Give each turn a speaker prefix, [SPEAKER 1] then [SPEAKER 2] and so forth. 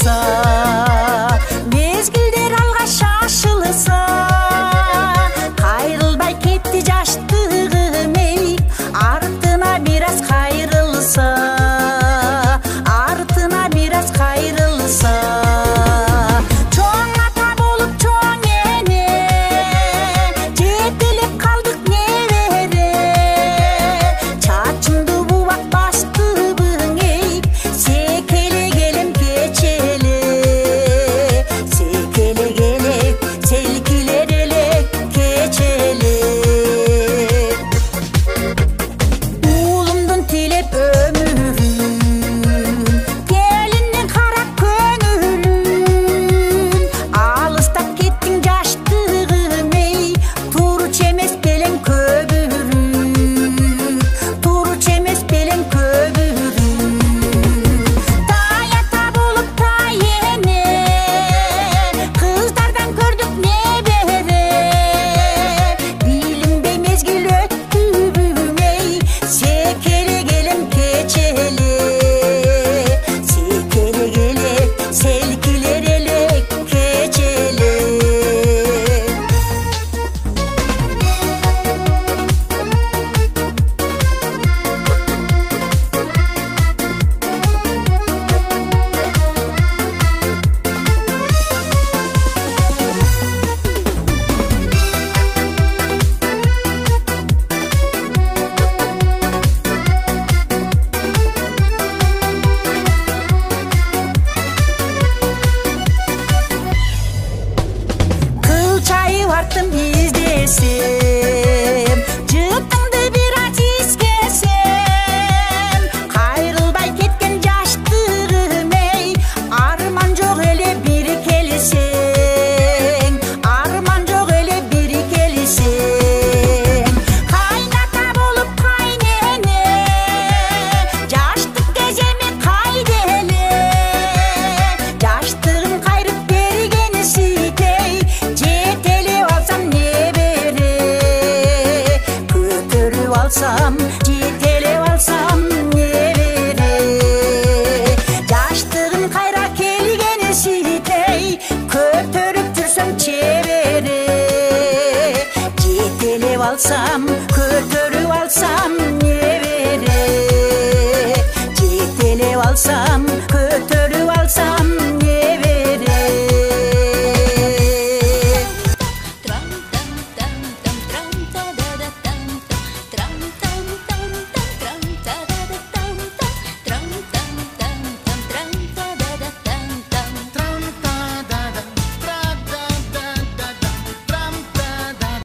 [SPEAKER 1] шашылса, мезгилдер алга шашылса, кайрылбай кетти жаштыгым эй, артына бир аз кайрылса, артына бир аз кайрылса. Чоң ата болуп чоң эне, жетелеп калдык небере, чачымды бубак бастыбың эй, секеле келем кечеле, секеле келе селкилер эле кечеле. Уулумдун тилеп өмүрүн, келиндин карап көнүлүн, алыстап кеттиң жаштыгым эй, туруч эмес белең көбүрүн, туруч эмес белең көбүрүн. Тай ата болуп тай эне, кыздардан көрдүк небере, билинбей мезгил өттүбүң эй, секеле келем кечеле, секеле келе селкилер эле кечеле. Кыл чайып арттым издесем, жыттыңды бир аз искесем, кайрылбай кеткен жаштыгым эй, арман жок эле бир келсең, арман жок эле бир келсең. Кайната болуп кайнене, жаштык кеземи кайда эле, жаштыгын кайрып бергени ситей, жетелеп алсам небере, көтөрүп алсам, жетелеп алсам небере. Жаштыгын кайра келгени ситей, көтөрүп жүрсөм чебере, жетелеп алсам, көтөрүп алсам небере, жетелеп алсам,